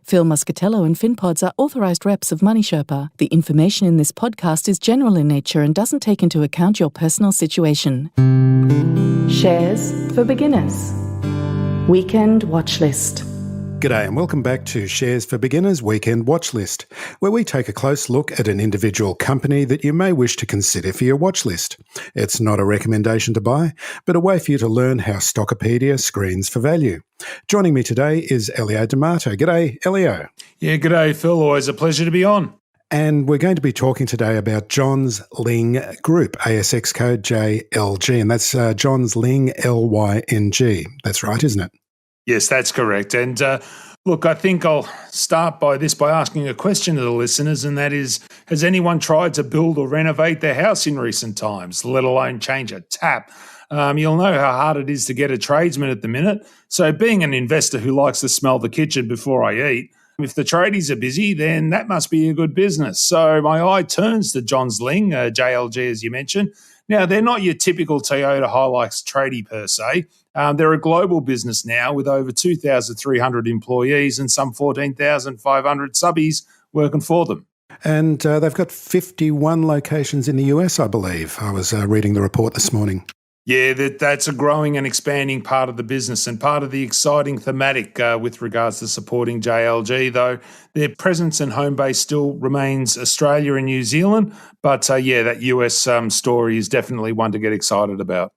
Phil Muscatello and FinPods are authorised reps of Money Sherpa. The information in this podcast is general in nature and doesn't take into account your personal situation. Shares for Beginners. Weekend Watchlist. G'day and welcome back to Shares for Beginners Weekend Watchlist, where we take a close look at an individual company that you may wish to consider for your watchlist. It's not a recommendation to buy, but a way for you to learn how Stockopedia screens for value. Joining me today is Elio D'Amato. G'day, Elio. Yeah, g'day, Phil. Always a pleasure to be on. And we're going to be talking today about Johns Lyng Group, ASX code JLG, and that's Johns Lyng, Lyng. That's right, isn't it? Yes, that's correct. And look, I think I'll start by asking a question to the listeners, and that is, has anyone tried to build or renovate their house in recent times, let alone change a tap? You'll know how hard it is to get a tradesman at the minute. So being an investor who likes to smell the kitchen before I eat, if the tradies are busy, then that must be a good business. So my eye turns to Johns Lyng, JLG, as you mentioned. Now, they're not your typical Toyota Hilux tradie per se. They're a global business now with over 2,300 employees and some 14,500 subbies working for them. And they've got 51 locations in the US, I believe. I was reading the report this morning. Yeah, that's a growing and expanding part of the business and part of the exciting thematic with regards to supporting JLG, though their presence and home base still remains Australia and New Zealand. But that US story is definitely one to get excited about.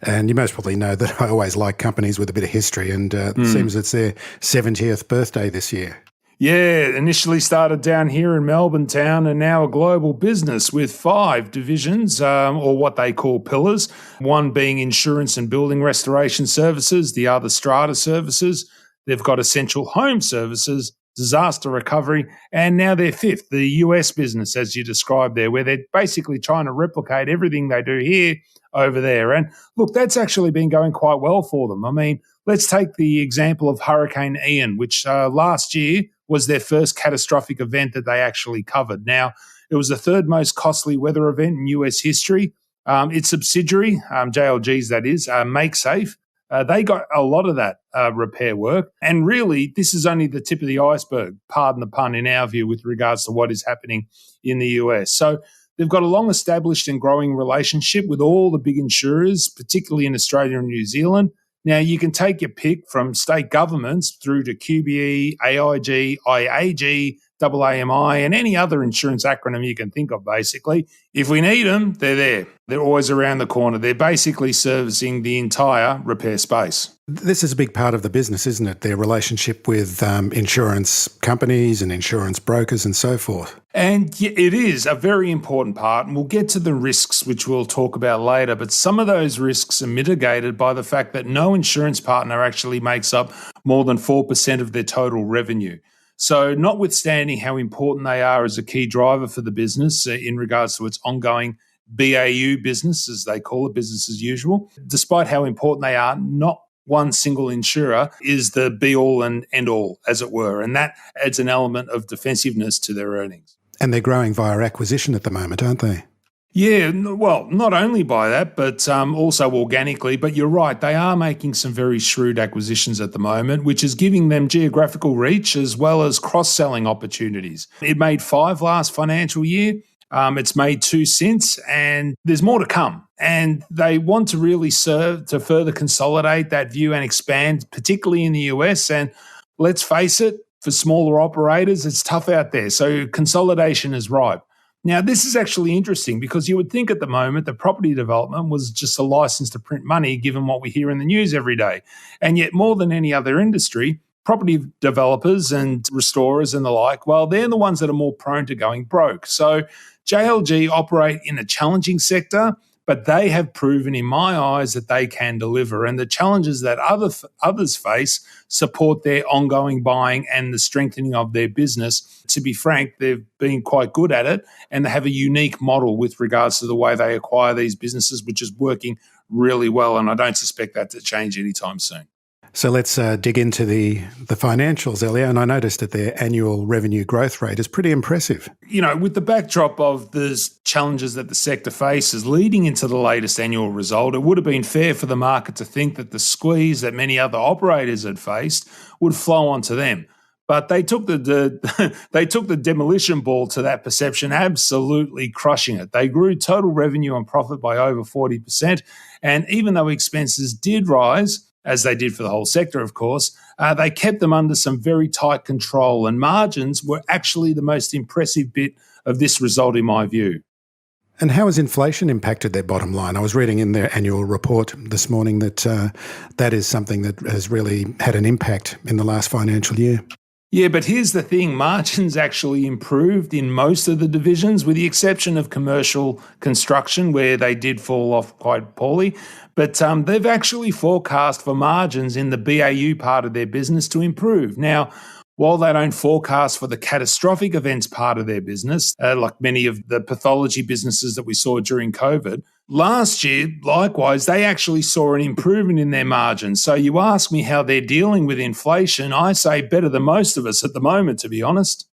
And you most probably know that I always like companies with a bit of history, and it seems it's their 70th birthday this year. Yeah, initially started down here in Melbourne town and now a global business with 5 divisions, or what they call pillars, one being insurance and building restoration services, the other strata services. They've got essential home services, disaster recovery, and now their 5th, the US business, as you described there, where they're basically trying to replicate everything they do here over there. And look, that's actually been going quite well for them. I mean, let's take the example of Hurricane Ian, which last year was their first catastrophic event that they actually covered. Now, it was the 3rd most costly weather event in US history. Its subsidiary, JLG's that is, MakeSafe, they got a lot of that repair work. And really, this is only the tip of the iceberg, pardon the pun, in our view, with regards to what is happening in the US. So they've got a long-established and growing relationship with all the big insurers, particularly in Australia and New Zealand. Now, you can take your pick from state governments through to QBE, AIG, IAG, AAMI, and any other insurance acronym you can think of, basically. If we need them, they're there. They're always around the corner. They're basically servicing the entire repair space. This is a big part of the business, isn't it? Their relationship with insurance companies and insurance brokers and so forth. And it is a very important part, and we'll get to the risks, which we'll talk about later, but some of those risks are mitigated by the fact that no insurance partner actually makes up more than 4% of their total revenue. So notwithstanding how important they are as a key driver for the business in regards to its ongoing BAU business, as they call it, business as usual, despite how important they are, not one single insurer is the be-all and end-all, as it were, and that adds an element of defensiveness to their earnings. And they're growing via acquisition at the moment, aren't they? Yeah, well, not only by that, but also organically. But you're right, they are making some very shrewd acquisitions at the moment, which is giving them geographical reach as well as cross-selling opportunities. It made 5 last financial year. It's made 2 since, and there's more to come. And they want to really serve to further consolidate that view and expand, particularly in the US. And let's face it, for smaller operators, it's tough out there. So consolidation is ripe. Now, this is actually interesting because you would think at the moment that property development was just a license to print money, given what we hear in the news every day. And yet, more than any other industry, property developers and restorers and the like, well, they're the ones that are more prone to going broke. So JLG operate in a challenging sector, but they have proven in my eyes that they can deliver. And the challenges that others face support their ongoing buying and the strengthening of their business. To be frank, they've been quite good at it, and they have a unique model with regards to the way they acquire these businesses, which is working really well. And I don't suspect that to change anytime soon. So let's dig into the financials, Elio, and I noticed that their annual revenue growth rate is pretty impressive. You know, with the backdrop of the challenges that the sector faces leading into the latest annual result, it would have been fair for the market to think that the squeeze that many other operators had faced would flow onto them. But they took they took the demolition ball to that perception, absolutely crushing it. They grew total revenue and profit by over 40%. And even though expenses did rise, as they did for the whole sector, of course, they kept them under some very tight control. And margins were actually the most impressive bit of this result, in my view. And how has inflation impacted their bottom line? I was reading in their annual report this morning that that is something that has really had an impact in the last financial year. Yeah, but here's the thing. Margins actually improved in most of the divisions, with the exception of commercial construction, where they did fall off quite poorly. But they've actually forecast for margins in the BAU part of their business to improve. Now, while they don't forecast for the catastrophic events part of their business, like many of the pathology businesses that we saw during COVID, last year, likewise, they actually saw an improvement in their margins. So you ask me how they're dealing with inflation, I say better than most of us at the moment, to be honest.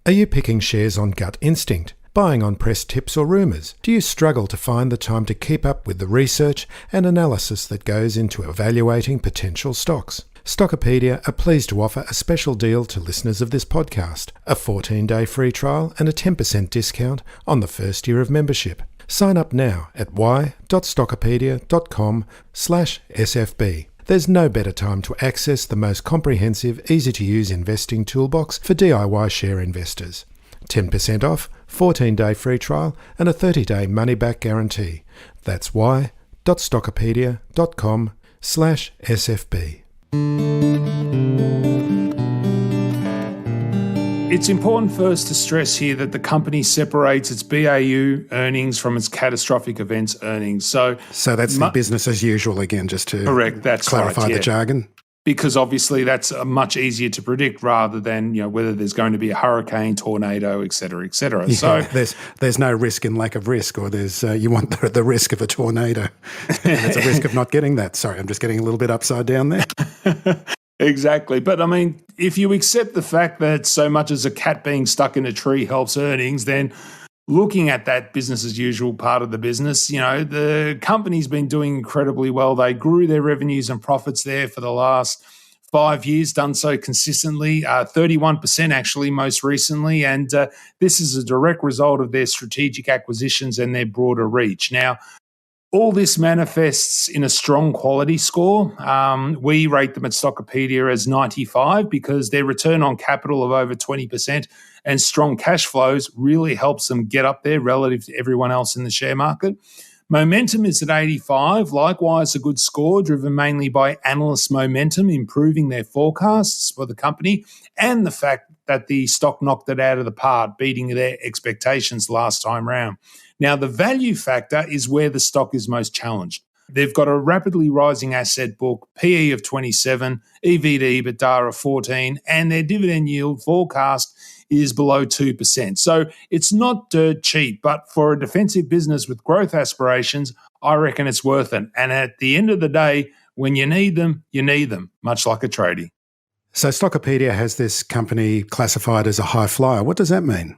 Are you picking shares on gut instinct? Buying on press tips or rumours? Do you struggle to find the time to keep up with the research and analysis that goes into evaluating potential stocks? Stockopedia are pleased to offer a special deal to listeners of this podcast, a 14-day free trial and a 10% discount on the first year of membership. Sign up now at y.stockopedia.com/SFB. There's no better time to access the most comprehensive, easy-to-use investing toolbox for DIY share investors. 10% off, 14-day free trial and a 30-day money-back guarantee. That's y.stockopedia.com/SFB. It's important first to stress here that the company separates its BAU earnings from its catastrophic events earnings. So that's the business as usual again, just to clarify the jargon. Because obviously that's much easier to predict rather than whether there's going to be a hurricane, tornado, et cetera, et cetera. Yeah, so there's no risk in lack of risk, or there's you want the risk of a tornado. There's a risk of not getting that. Sorry, I'm just getting a little bit upside down there. Exactly. But I mean, if you accept the fact that so much as a cat being stuck in a tree helps earnings, then looking at that business as usual part of the business, the company's been doing incredibly well. They grew their revenues and profits there for the last 5 years, done so consistently, 31% actually most recently. And this is a direct result of their strategic acquisitions and their broader reach. Now, all this manifests in a strong quality score. We rate them at Stockopedia as 95 because their return on capital of over 20% and strong cash flows really helps them get up there relative to everyone else in the share market. Momentum is at 85, likewise a good score driven mainly by analyst momentum, improving their forecasts for the company, and the fact that the stock knocked it out of the park, beating their expectations last time round. Now, the value factor is where the stock is most challenged. They've got a rapidly rising asset book, PE of 27, EV to EBITDA of 14, and their dividend yield forecast is below 2%. So it's not dirt cheap, but for a defensive business with growth aspirations, I reckon it's worth it. And at the end of the day, when you need them, much like a tradie. So Stockopedia has this company classified as a high flyer. What does that mean?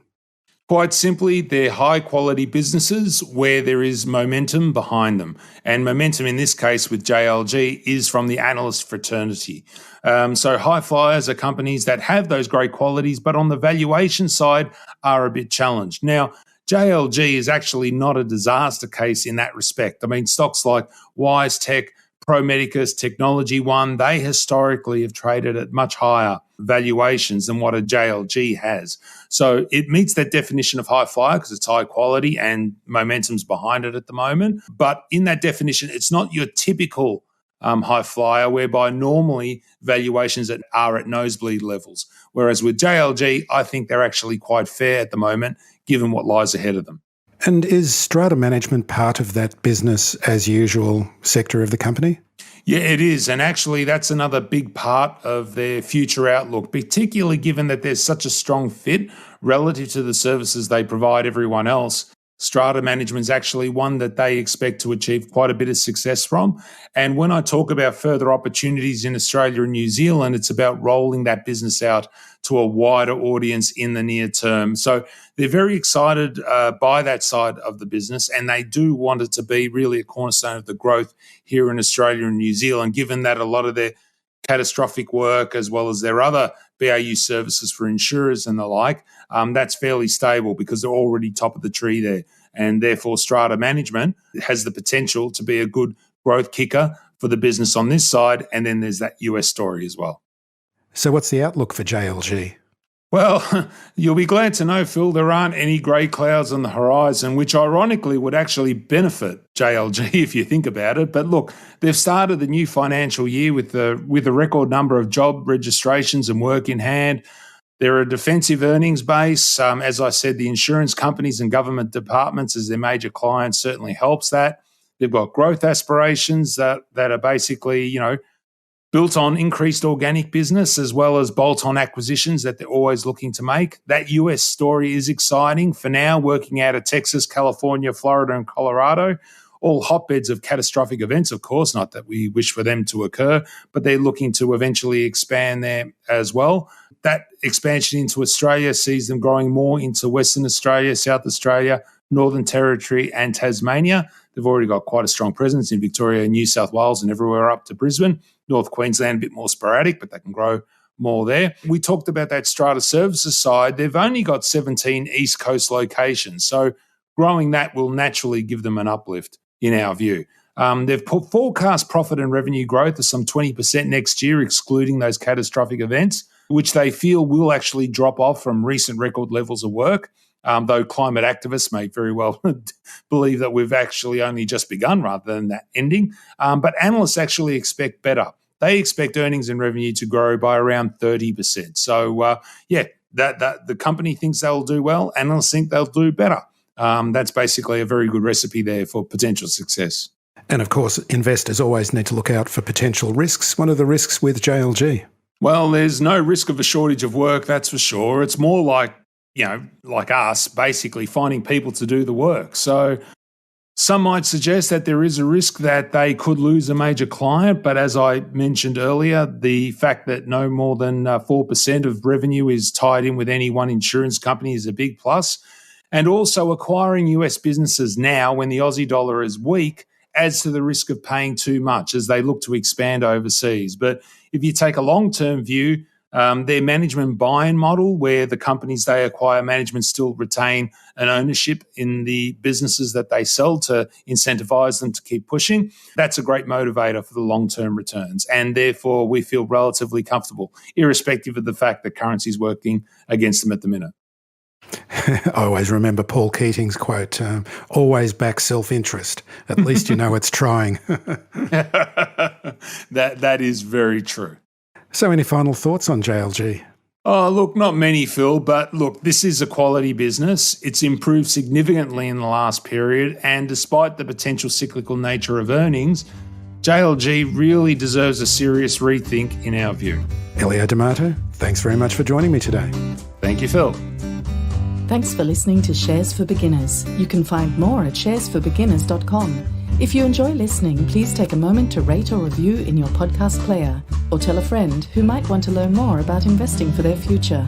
Quite simply, they're high-quality businesses where there is momentum behind them. And momentum in this case with JLG is from the analyst fraternity. So high flyers are companies that have those great qualities, but on the valuation side are a bit challenged. Now, JLG is actually not a disaster case in that respect. I mean, stocks like WiseTech, Pro Medicus, Technology One, they historically have traded at much higher valuations than what a JLG has. So it meets that definition of high flyer because it's high quality and momentum's behind it at the moment. But in that definition, it's not your typical high flyer whereby normally valuations are at nosebleed levels. Whereas with JLG, I think they're actually quite fair at the moment given what lies ahead of them. And is strata management part of that business as usual sector of the company? Yeah, it is. And actually, that's another big part of their future outlook, particularly given that there's such a strong fit relative to the services they provide everyone else. Strata management is actually one that they expect to achieve quite a bit of success from. And when I talk about further opportunities in Australia and New Zealand, it's about rolling that business out to a wider audience in the near term. So they're very excited by that side of the business, and they do want it to be really a cornerstone of the growth here in Australia and New Zealand, given that a lot of their catastrophic work as well as their other BAU services for insurers and the like, that's fairly stable because they're already top of the tree there. And therefore, strata management has the potential to be a good growth kicker for the business on this side. And then there's that US story as well. So what's the outlook for JLG? Well, you'll be glad to know, Phil, there aren't any grey clouds on the horizon, which ironically would actually benefit JLG if you think about it. But look, they've started the new financial year with a record number of job registrations and work in hand. They're a defensive earnings base. As I said, the insurance companies and government departments as their major clients certainly helps that. They've got growth aspirations that are basically, built on increased organic business as well as bolt-on acquisitions that they're always looking to make. That US story is exciting. For now, working out of Texas, California, Florida, and Colorado, all hotbeds of catastrophic events, of course, not that we wish for them to occur, but they're looking to eventually expand there as well. That expansion into Australia sees them growing more into Western Australia, South Australia, Northern Territory, and Tasmania. They've already got quite a strong presence in Victoria, New South Wales, and everywhere up to Brisbane. North Queensland, a bit more sporadic, but they can grow more there. We talked about that strata services side. They've only got 17 East Coast locations, so growing that will naturally give them an uplift in our view. They've put forecast profit and revenue growth of some 20% next year, excluding those catastrophic events, which they feel will actually drop off from recent record levels of work. Though climate activists may very well believe that we've actually only just begun rather than that ending. But analysts actually expect better. They expect earnings and revenue to grow by around 30%. So, that the company thinks they'll do well. Analysts think they'll do better. That's basically a very good recipe there for potential success. And of course, investors always need to look out for potential risks. What are the risks with JLG? Well, there's no risk of a shortage of work, that's for sure. It's more like us, basically finding people to do the work. So some might suggest that there is a risk that they could lose a major client. But as I mentioned earlier, the fact that no more than 4% of revenue is tied in with any one insurance company is a big plus. And also acquiring US businesses now when the Aussie dollar is weak adds to the risk of paying too much as they look to expand overseas. But if you take a long-term view, their management buy-in model, where the companies they acquire management still retain an ownership in the businesses that they sell to incentivize them to keep pushing, that's a great motivator for the long-term returns. And therefore, we feel relatively comfortable, irrespective of the fact that currency is working against them at the minute. I always remember Paul Keating's quote, always back self-interest. At least you know it's trying. That is very true. So any final thoughts on JLG? Oh, look, not many, Phil, but look, this is a quality business. It's improved significantly in the last period, and despite the potential cyclical nature of earnings, JLG really deserves a serious rethink in our view. Elio D'Amato, thanks very much for joining me today. Thank you, Phil. Thanks for listening to Shares for Beginners. You can find more at sharesforbeginners.com. If you enjoy listening, please take a moment to rate or review in your podcast player, or tell a friend who might want to learn more about investing for their future.